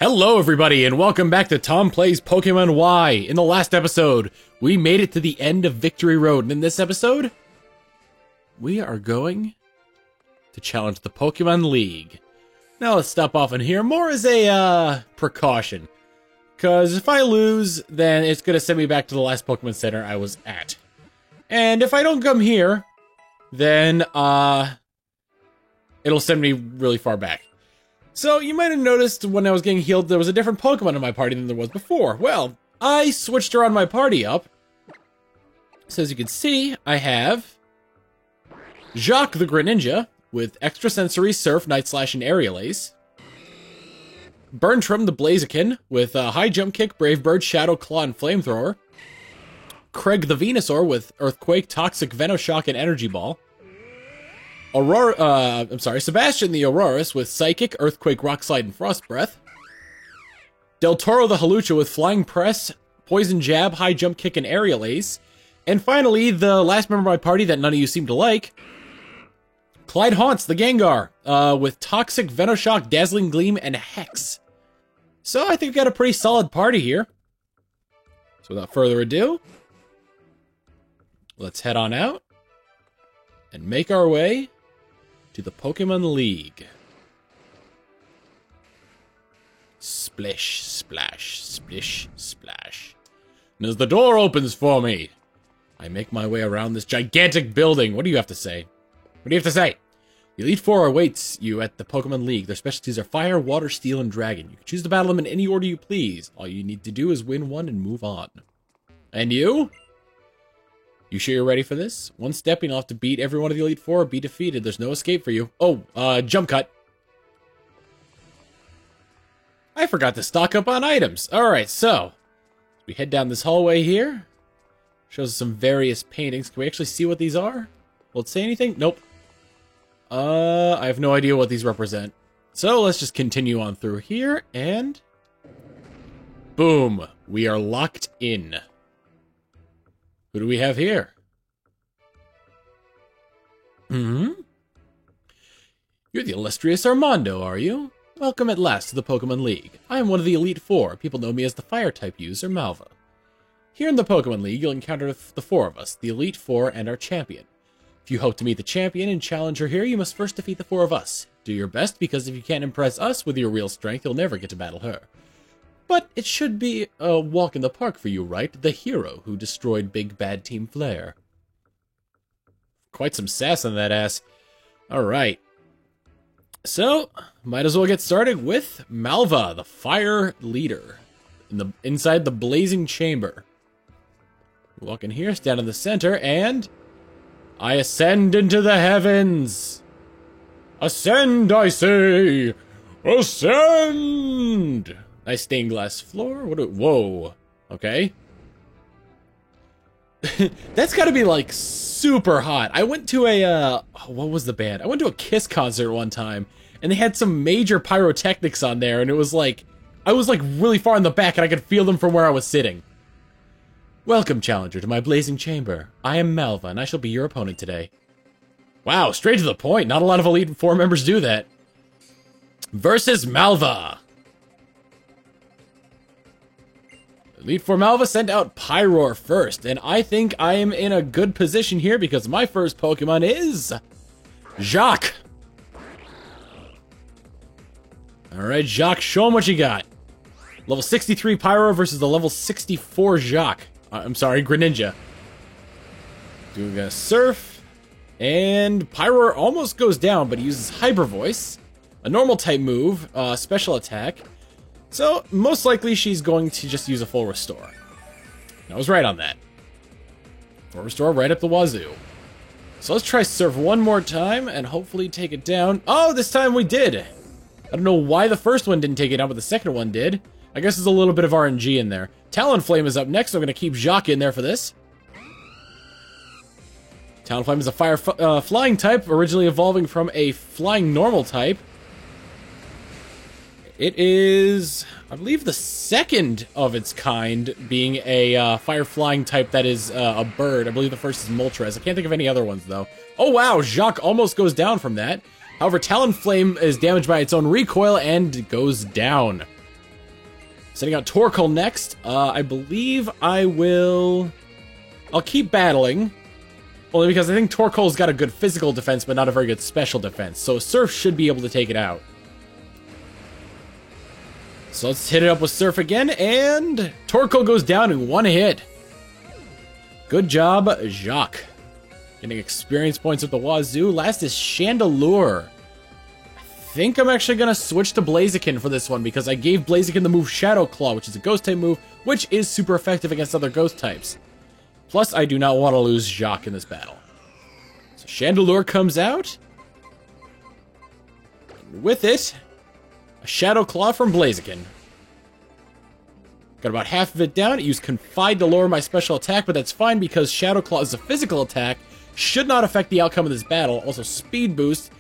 Hello everybody and welcome back to Tom Plays Pokemon Y. In the last episode, we made it to the end of Victory Road, and in this episode, we are going to challenge the Pokemon League. Now let's stop off in here more as a precaution, because if I lose, then it's going to send me back to the last Pokemon Center I was at. And if I don't come here, then it'll send me really far back. So, you might have noticed when I was getting healed, there was a different Pokemon in my party than there was before. Well, I switched around my party up. So, as you can see, I have Jacq the Greninja with Extrasensory, Surf, Night Slash, and Aerial Ace. Burnstrom the Blaziken with High Jump Kick, Brave Bird, Shadow Claw, and Flamethrower. Craig the Venusaur with Earthquake, Toxic, Venoshock, and Energy Ball. Sebastian the Aurorus with Psychic, Earthquake, Rock Slide, and Frost Breath. Del Toro the Hawlucha with Flying Press, Poison Jab, High Jump Kick, and Aerial Ace. And finally, the last member of my party that none of you seem to like, Clyde Haunts the Gengar with Toxic, Venoshock, Dazzling Gleam, and Hex. So I think we've got a pretty solid party here. So without further ado, let's head on out and make our way to the Pokemon League. Splish, splash, splish, splash. And as the door opens for me, I make my way around this gigantic building. What do you have to say? What do you have to say? The Elite Four awaits you at the Pokemon League. Their specialties are Fire, Water, Steel, and Dragon. You can choose to battle them in any order you please. All you need to do is win one and move on. And you? You sure you're ready for this? One step and you'll have to beat every one of the Elite Four or be defeated. There's no escape for you. Oh, jump cut. I forgot to stock up on items. Alright, so we head down this hallway here. Shows us some various paintings. Can we actually see what these are? Will it say anything? Nope. I have no idea what these represent. So let's just continue on through here and boom, we are locked in. Who do we have here? You're the illustrious Armando, are you? Welcome at last to the Pokemon League. I am one of the Elite Four. People know me as the Fire-type user, Malva. Here in the Pokemon League, you'll encounter the four of us, the Elite Four and our champion. If you hope to meet the champion and challenge her here, you must first defeat the four of us. Do your best, because if you can't impress us with your real strength, you'll never get to battle her. But it should be a walk in the park for you, right? The hero who destroyed Big Bad Team Flare. Quite some sass on that ass. Alright. So, might as well get started with Malva, the fire leader. Inside the blazing chamber. Walk in here, stand in the center, and I ascend into the heavens. Ascend, I say! Ascend! Nice stained glass floor. Whoa. Okay. That's gotta be, like, super hot. I went to a, what was the band? I went to a Kiss concert one time, and they had some major pyrotechnics on there, and it was like, I was, like, really far in the back, and I could feel them from where I was sitting. Welcome, challenger, to my blazing chamber. I am Malva, and I shall be your opponent today. Wow, straight to the point. Not a lot of Elite Four members do that. Versus Malva. Elite Four Malva sent out Pyroar first, and I think I am in a good position here because my first Pokemon is Jacq. Alright, Jacq, show him what you got. Level 63 Pyroar versus the level 64 Jacq. I'm sorry, Greninja. Doing a Surf, and Pyroar almost goes down, but he uses Hyper Voice, a normal type move, special attack. So, most likely she's going to just use a full restore. I was right on that. Full restore right up the wazoo. So let's try Surf one more time and hopefully take it down. Oh, this time we did! I don't know why the first one didn't take it down, but the second one did. I guess there's a little bit of RNG in there. Talonflame is up next, so I'm going to keep Jacq in there for this. Talonflame is a fire flying type, originally evolving from a flying normal type. It is, I believe, the second of its kind, being a fire-flying type that is a bird. I believe the first is Moltres. I can't think of any other ones, though. Oh, wow, Jacq almost goes down from that. However, Talonflame is damaged by its own recoil and goes down. Sending out Torkoal next. I believe I'll keep battling. Only because I think Torkoal's got a good physical defense, but not a very good special defense. So Surf should be able to take it out. So let's hit it up with Surf again, and Torkoal goes down in one hit. Good job, Jacques. Getting experience points with the wazoo. Last is Chandelure. I think I'm actually going to switch to Blaziken for this one, because I gave Blaziken the move Shadow Claw, which is a ghost type move, which is super effective against other ghost types. Plus, I do not want to lose Jacques in this battle. So Chandelure comes out. And with it, a Shadow Claw from Blaziken. Got about half of it down. It used Confide to lower my special attack, but that's fine because Shadow Claw is a physical attack. Should not affect the outcome of this battle. Also, Speed Boost.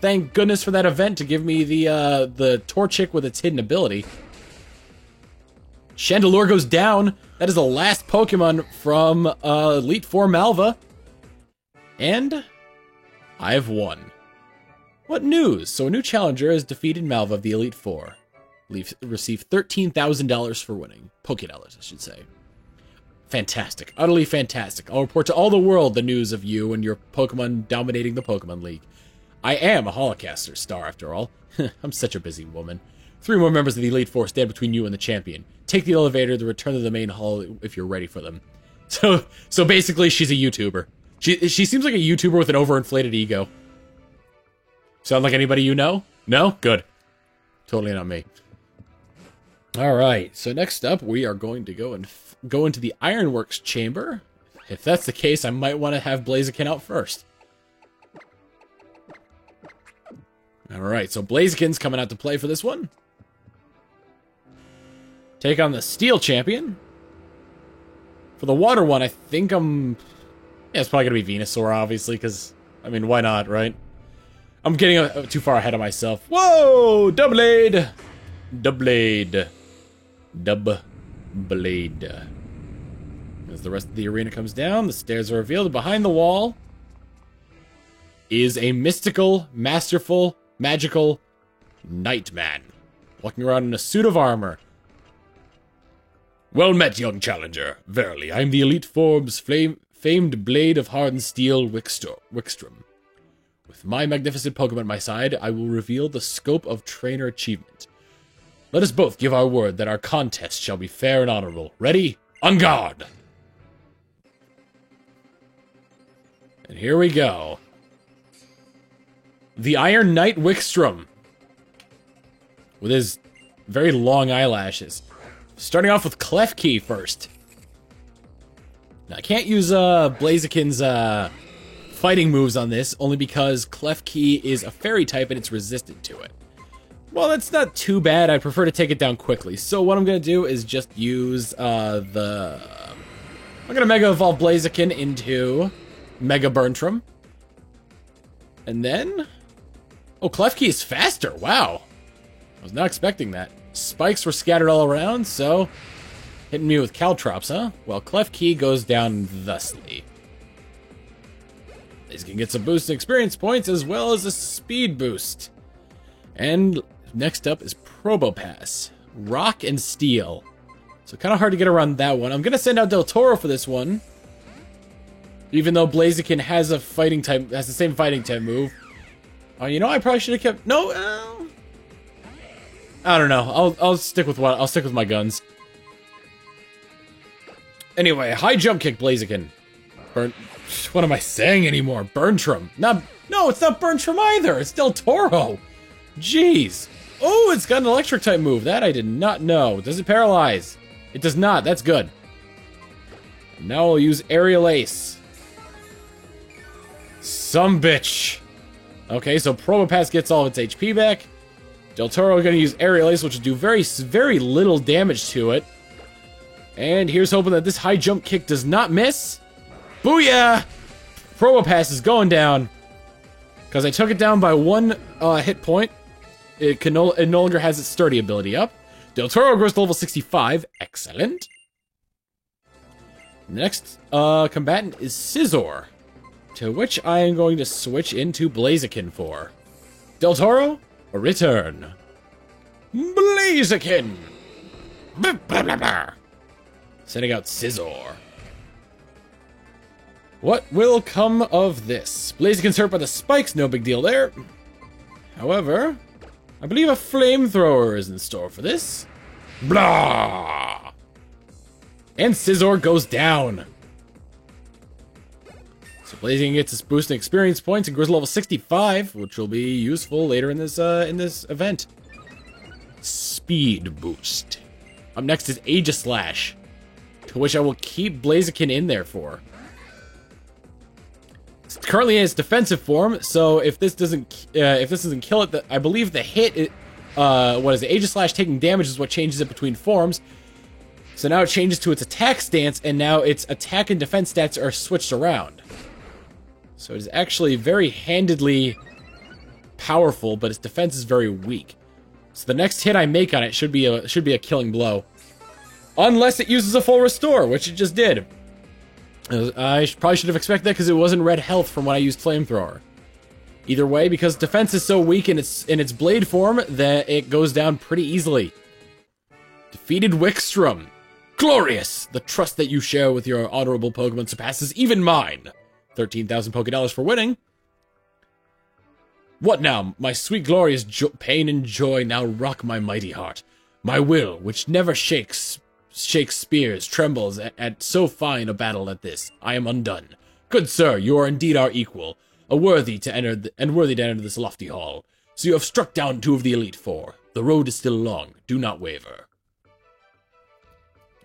Thank goodness for that event to give me the Torchic with its hidden ability. Chandelure goes down. That is the last Pokemon from Elite Four Malva. And I've won. What news? So a new challenger has defeated Malva of the Elite Four. Received $13,000 for winning. Pokédollars, I should say. Fantastic. Utterly fantastic. I'll report to all the world the news of you and your Pokemon dominating the Pokemon League. I am a Holocaster star, after all. I'm such a busy woman. 3 more members of the Elite Four stand between you and the champion. Take the elevator to return to the main hall if you're ready for them. So basically, she's a YouTuber. She seems like a YouTuber with an overinflated ego. Sound like anybody you know? No? Good. Totally not me. Alright, so next up, we are going to go into the Ironworks chamber. If that's the case, I might want to have Blaziken out first. Alright, so Blaziken's coming out to play for this one. Take on the Steel Champion. For the water one, I think I'm... Yeah, it's probably going to be Venusaur, obviously, because, I mean, why not, right? I'm getting too far ahead of myself. Whoa! Doublade! Doublade. Dubblade. As the rest of the arena comes down, the stairs are revealed. Behind the wall is a mystical, masterful, magical Nightman, walking around in a suit of armor. Well met, young challenger. Verily, I am the Elite Four's famed blade of hardened steel, Wickstrom. With my magnificent Pokemon at my side, I will reveal the scope of trainer achievement. Let us both give our word that our contest shall be fair and honorable. Ready? On guard! And here we go. The Iron Knight Wickstrom. With his very long eyelashes. Starting off with Klefki first. Now, I can't use Blaziken's fighting moves on this, only because Klefki is a fairy type and it's resistant to it. Well, that's not too bad. I prefer to take it down quickly. So what I'm going to do is just use I'm going to Mega Evolve Blaziken into Mega Burnstrom. And then... Oh, Klefki is faster. Wow. I was not expecting that. Spikes were scattered all around, so... Hitting me with Caltrops, huh? Well, Klefki goes down thusly. Blaziken gets a boost in experience points as well as a speed boost. And next up is Probopass. Rock and Steel. So kind of hard to get around that one. I'm going to send out Del Toro for this one. Even though Blaziken has a fighting type, has the same fighting type move. Oh, you know, I probably should have kept... No, I don't know. I'll stick with what... I'll stick with my guns. Anyway, high jump kick Blaziken. What am I saying anymore? Burnstrom. No, it's not Burnstrom either. It's Del Toro. Jeez. Oh, it's got an electric type move. That I did not know. Does it paralyze? It does not. That's good. Now I'll use Aerial Ace. Some bitch. Okay, so Probopass gets all of its HP back. Del Toro going to use Aerial Ace, which will do very, very little damage to it. And here's hoping that this high jump kick does not miss. Booyah! Probopass is going down. Because I took it down by 1 hit point. It no longer has its sturdy ability up. Del Toro grows to level 65. Excellent. Next combatant is Scizor. To which I am going to switch into Blaziken for. Del Toro, return. Blaziken! Blah, blah, blah, blah. Sending out Scizor. What will come of this? Blaziken's hurt by the spikes, no big deal there. However, I believe a flamethrower is in store for this. Blah! And Scizor goes down. So Blaziken gets its boost in experience points and grows to level 65, which will be useful later in this event. Speed boost. Up next is Aegislash, to which I will keep Blaziken in there for. It's currently in its defensive form, so if this doesn't kill it, I believe the hit, what is it? Aegislash taking damage is what changes it between forms. So now it changes to its attack stance, and now its attack and defense stats are switched around. So it is actually very handedly powerful, but its defense is very weak. So the next hit I make on it should be a killing blow, unless it uses a full restore, which it just did. I probably should have expected that because it wasn't red health from when I used flamethrower. Either way, because defense is so weak in its blade form that it goes down pretty easily. Defeated Wikstrom. Glorious! The trust that you share with your honorable Pokemon surpasses even mine. 13,000 Pokédollars for winning. What now? My sweet glorious pain and joy now rock my mighty heart. My will, which never shakes spears, trembles at so fine a battle at this. I am undone. Good sir, you are indeed our equal, worthy to enter this lofty hall. So you have struck down 2 of the Elite Four. The road is still long. Do not waver.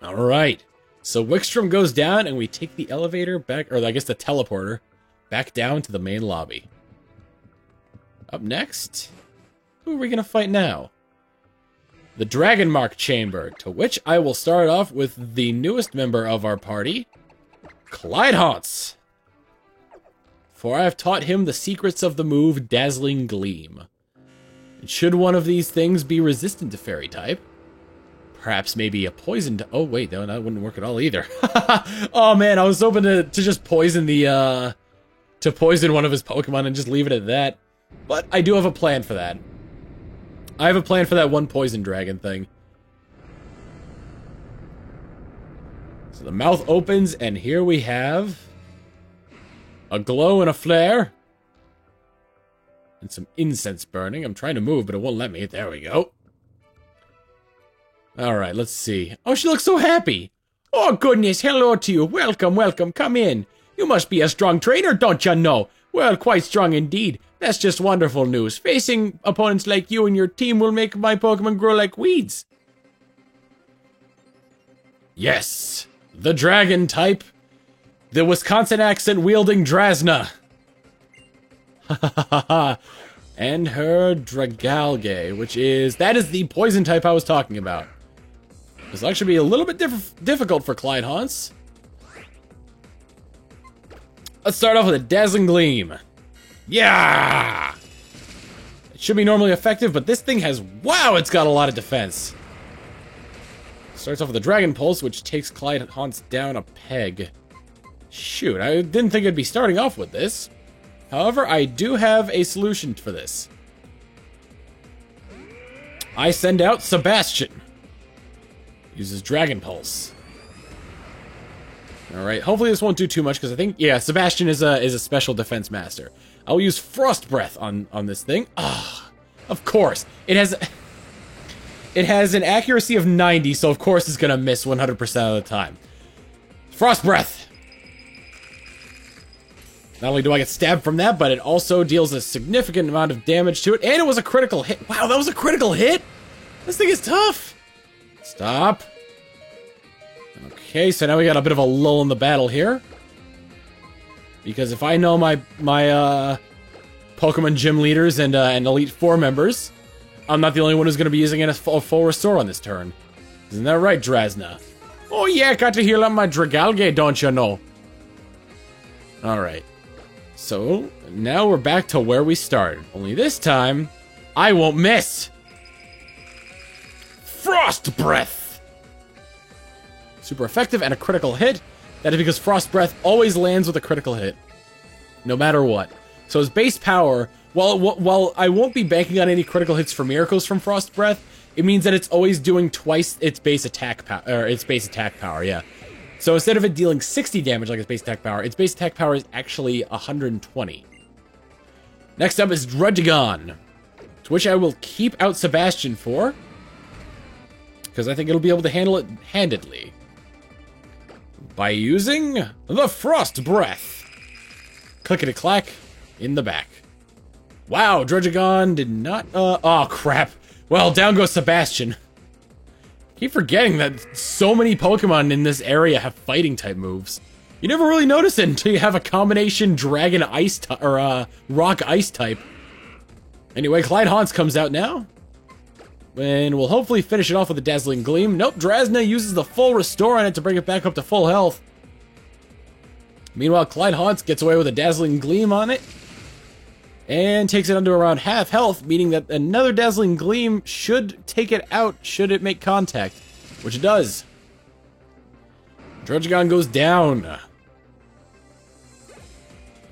All right. So Wikstrom goes down, and we take the elevator back, or I guess the teleporter, back down to the main lobby. Up next, who are we going to fight now? The Dragon Mark Chamber, to which I will start off with the newest member of our party, Clydehaunts. For I have taught him the secrets of the move Dazzling Gleam. And should one of these things be resistant to Fairy type, perhaps maybe a poison... Oh, wait, no, that wouldn't work at all either. Oh, man, I was hoping to just poison the, to poison one of his Pokemon and just leave it at that. But I do have a plan for that. I have a plan for that one poison dragon thing. So the mouth opens, and here we have a glow and a flare. And some incense burning. I'm trying to move, but it won't let me. There we go. Alright, let's see. Oh, she looks so happy. Oh, goodness, hello to you. Welcome, welcome, come in. You must be a strong trainer, don't you know? Well, quite strong indeed. That's just wonderful news. Facing opponents like you and your team will make my Pokemon grow like weeds. Yes, the dragon type. The Wisconsin accent wielding Drasna. And her Dragalge, which is... That is the poison type I was talking about. This will actually be a little bit difficult for Clydehaunts. Let's start off with a Dazzling Gleam. Yeah! It should be normally effective, but this thing has... Wow, it's got a lot of defense. Starts off with a Dragon Pulse, which takes Clydehaunts down a peg. Shoot, I didn't think I'd be starting off with this. However, I do have a solution for this. I send out Sebastian. Uses Dragon Pulse. Alright, hopefully this won't do too much, because I think, yeah, Sebastian is a special defense master. I'll use Frost Breath on this thing. Ah, of course. It has an accuracy of 90, so of course it's gonna miss 100% of the time. Frost Breath! Not only do I get stabbed from that, but it also deals a significant amount of damage to it, and it was a critical hit. Wow, that was a critical hit? This thing is tough! Stop. Okay, so now we got a bit of a lull in the battle here. Because if I know my Pokemon gym leaders and Elite Four members, I'm not the only one who's going to be using a full restore on this turn. Isn't that right, Drasna? Oh yeah, got to heal up my Dragalge, don't you know? Alright. So, now we're back to where we started. Only this time, I won't miss! Frost Breath! Super effective and a critical hit. That is because Frost Breath always lands with a critical hit. No matter what. So his base power, while I won't be banking on any critical hits for miracles from Frost Breath, it means that it's always doing twice its base attack power, yeah. So instead of it dealing 60 damage like its base attack power is actually 120. Next up is Druddigon, to which I will keep out Sebastian for, because I think it'll be able to handle it handedly. By using the Frost Breath. Clickety-clack in the back. Wow, Druddigon did not, oh crap. Well, down goes Sebastian. Keep forgetting that so many Pokemon in this area have fighting type moves. You never really notice it until you have a combination dragon ice or rock ice type. Anyway, Clyde comes out now. And we'll hopefully finish it off with a Dazzling Gleam. Nope, Drasna uses the full restore on it to bring it back up to full health. Meanwhile, Clyde gets away with a Dazzling Gleam on it. And takes it under around half health, meaning that another Dazzling Gleam should take it out should it make contact. Which it does. Druddigon goes down.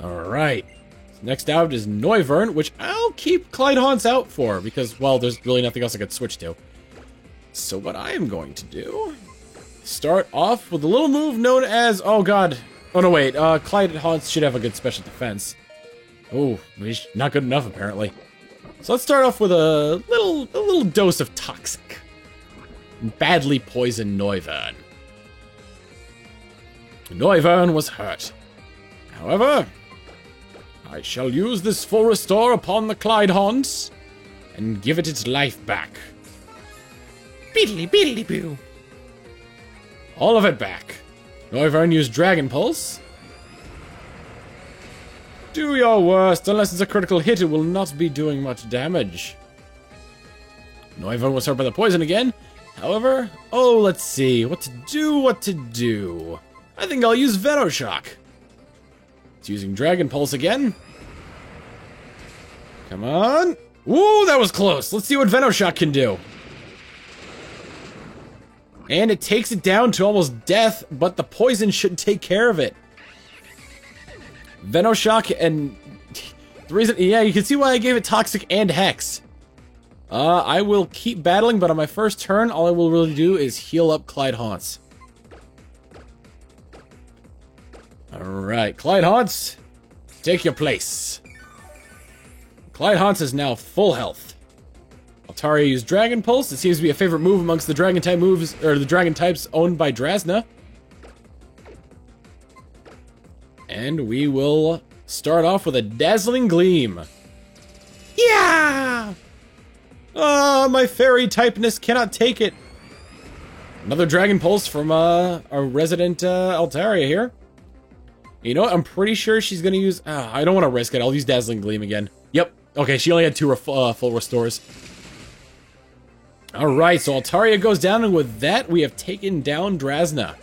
Alright. Next out is Noivern, which I'll keep Clyde out for, because, well, there's really nothing else I could switch to. So what I am going to do, start off with a little move known as, oh god, oh no wait, Clyde should have a good special defense. Oh, not good enough apparently. So let's start off with a little dose of Toxic. Badly poisoned Noivern. Noivern was hurt. However, I shall use this full restore upon the Clyde and give it its life back. Beedly beedly boo. All of it back. Noivern used Dragon Pulse. Do your worst. Unless it's a critical hit, it will not be doing much damage. Noivern was hurt by the poison again. However, oh, let's see. What to do. I think I'll use Venoshock. It's using Dragon Pulse again. Come on. Woo, that was close. Let's see what Venoshock can do. And it takes it down to almost death, but the poison should take care of it. Venoshock, and the reason, yeah, you can see why I gave it Toxic and Hex. I will keep battling, but on my first turn, all I will really do is heal up Clyde. Alright, Clyde, take your place. Clyde is now full health. Altaria used Dragon Pulse. It seems to be a favorite move amongst the Dragon type moves, or the Dragon types owned by Drasna. And we will start off with a Dazzling Gleam. Yeah! Ah, my fairy typeness cannot take it. Another Dragon Pulse from our resident Altaria here. You know what? I'm pretty sure she's going to use... I don't want to risk it. I'll use Dazzling Gleam again. Yep. Okay, she only had 2 full restores. Alright, so Altaria goes down, and with that, we have taken down Drasna.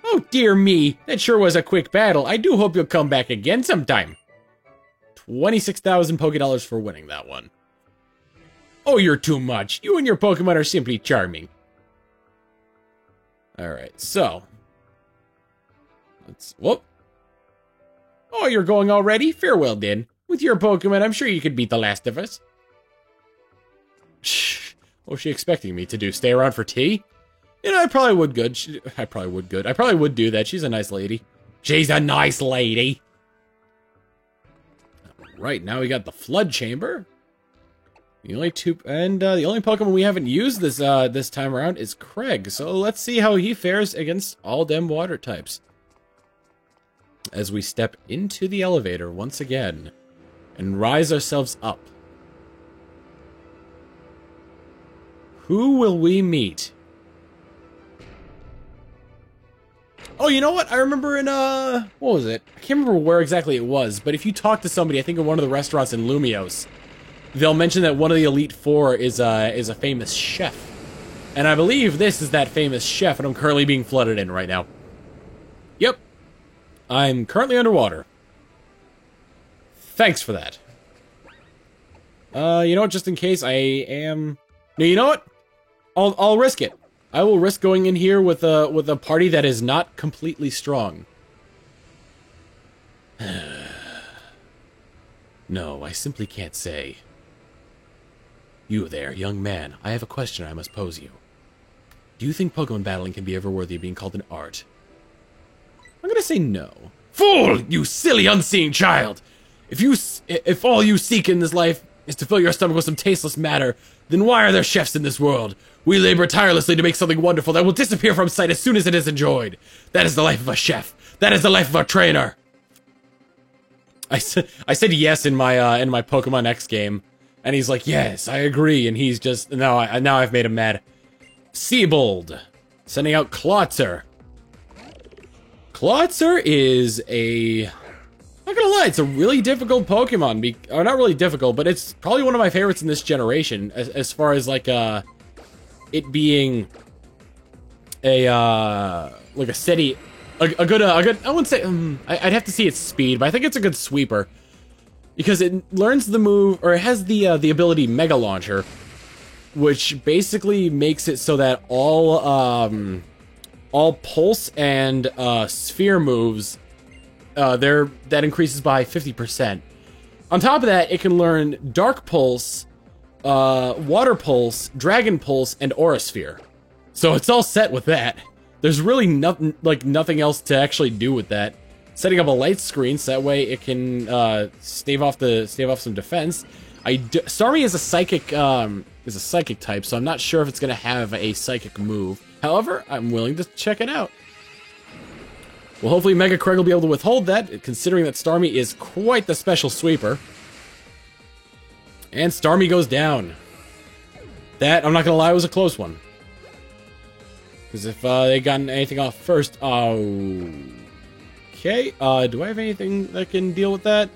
Oh, dear me. That sure was a quick battle. I do hope you'll come back again sometime. 26,000 Pokédollars for winning that one. Oh, you're too much. You and your Pokemon are simply charming. Alright, so... Whoop. Oh, you're going already? Farewell, then. With your Pokemon, I'm sure you could beat the last of us. Shh. What was she expecting me to do? Stay around for tea? You know, I probably would do that. She's a nice lady. She's a nice lady. Right, now we got the Flood Chamber. The only the only Pokemon we haven't used this time around is Craig. So let's see how he fares against all them water types. As we step into the elevator once again and rise ourselves up. Who will we meet? Oh, you know what? I remember in, what was it? I can't remember where exactly it was, but if you talk to somebody, I think in one of the restaurants in Lumiose, they'll mention that one of the Elite Four is a famous chef. And I believe this is that famous chef, and I'm currently being flooded in right now. Yep. I'm currently underwater. Thanks for that. You know what? Just in case I am... No, you know what? I'll risk it. I will risk going in here with a party that is not completely strong. No, I simply can't say. You there, young man. I have a question I must pose you. Do you think Pokemon battling can be ever worthy of being called an art? I'm gonna say no. Fool! You silly, unseeing child! If all you seek in this life is to fill your stomach with some tasteless matter, then why are there chefs in this world? We labor tirelessly to make something wonderful that will disappear from sight as soon as it is enjoyed. That is the life of a chef. That is the life of a trainer. I said yes in my Pokemon X game, and he's like, yes, I agree, and he's just now I've made him mad. Seabold, sending out Klotzer. Klotzer is not gonna lie, it's a really difficult Pokemon, or not really difficult, but it's probably one of my favorites in this generation, as far as like it being like a steady, a good. I wouldn't say I'd have to see its speed, but I think it's a good sweeper because it learns the move, or it has the ability Mega Launcher, which basically makes it so that all pulse and sphere moves, that increases by 50%. On top of that, it can learn Dark Pulse, Water Pulse, Dragon Pulse, and Aura Sphere. So it's all set with that. There's really nothing else to actually do with that. Setting up a light screen so that way it can stave off some defense. Starmie is a psychic type, so I'm not sure if it's gonna have a psychic move. However, I'm willing to check it out. Well, hopefully Mega Craig will be able to withhold that, considering that Starmie is quite the special sweeper. And Starmie goes down. That, I'm not gonna lie, was a close one. Because if they gotten anything off first... Okay, do I have anything that can deal with that?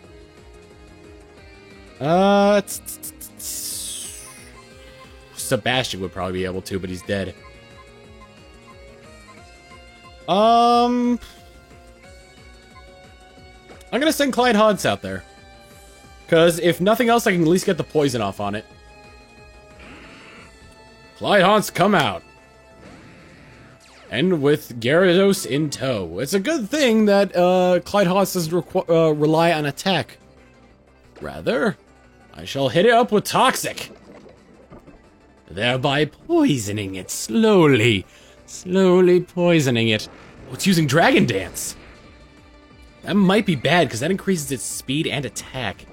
Sebastian would probably be able to, but he's dead. I'm gonna send Clyde Hans out there. Because if nothing else, I can at least get the poison off on it. Clyde Hans, come out. And with Gyarados in tow. It's a good thing that Clyde Hans doesn't rely on attack. Rather, I shall hit it up with Toxic. Thereby poisoning it slowly. Slowly poisoning it. Oh, it's using Dragon Dance. That might be bad, because that increases its speed and attack.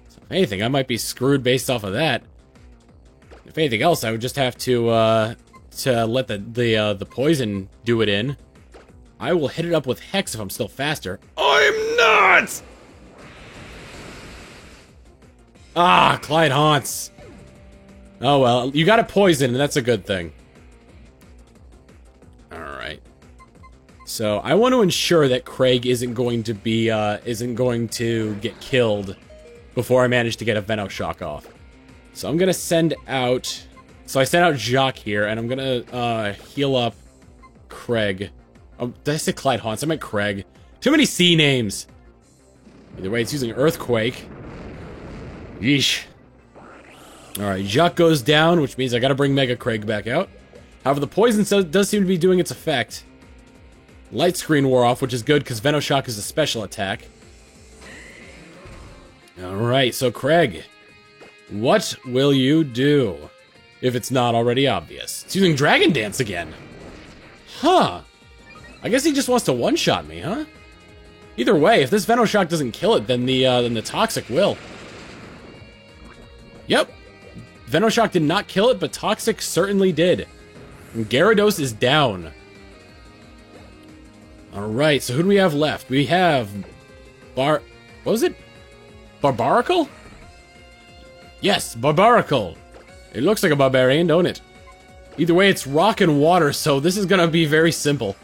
So if anything, I might be screwed based off of that. If anything else, I would just have to let the poison do it in. I will hit it up with Hex if I'm still faster. I'm not! Ah, Clyde Haunts. Oh well, you got it poisoned, and that's a good thing. Alright. So, I want to ensure that Craig isn't going to get killed before I manage to get a Venoshock off. So I'm gonna send out... So I sent out Jacques here, and I'm gonna heal up Craig. Oh, did I say Clyde Haunts? I meant Craig. Too many C names! Either way, it's using Earthquake. Yeesh. Alright, Jacques goes down, which means I gotta bring Mega Craig back out. However, the poison does seem to be doing its effect. Light Screen wore off, which is good, because Venoshock is a special attack. Alright, so Craig, what will you do? If it's not already obvious. It's using Dragon Dance again. Huh. I guess he just wants to one-shot me, huh? Either way, if this Venoshock doesn't kill it, then the Toxic will. Yep. Venoshock did not kill it, but Toxic certainly did. And Gyarados is down. Alright, so who do we have left? We have... What was it? Barbaracle? Yes, Barbaracle. It looks like a barbarian, don't it? Either way, it's rock and water, so this is gonna be very simple.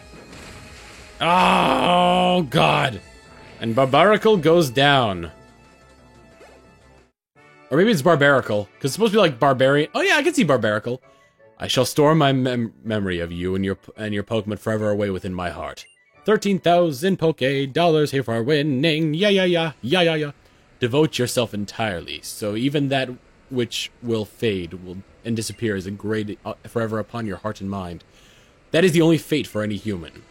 Oh, God. And Barbaracle goes down. Or maybe it's Barbaracle, because it's supposed to be like Barbarian. Oh yeah, I can see Barbaracle. I shall store my memory of you and your Pokemon forever away within my heart. 13,000 Poke dollars here for winning. Yeah. Devote yourself entirely, so even that which will fade and disappear is engraved forever upon your heart and mind. That is the only fate for any human.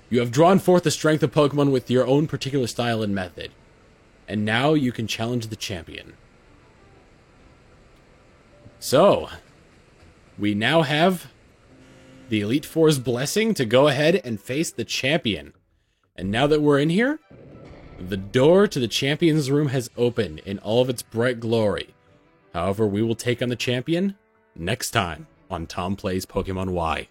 You have drawn forth the strength of Pokemon with your own particular style and method. And now you can challenge the champion. So, we now have the Elite Four's blessing to go ahead and face the champion. And now that we're in here, the door to the champion's room has opened in all of its bright glory. However, we will take on the champion next time on Tom Plays Pokemon Y.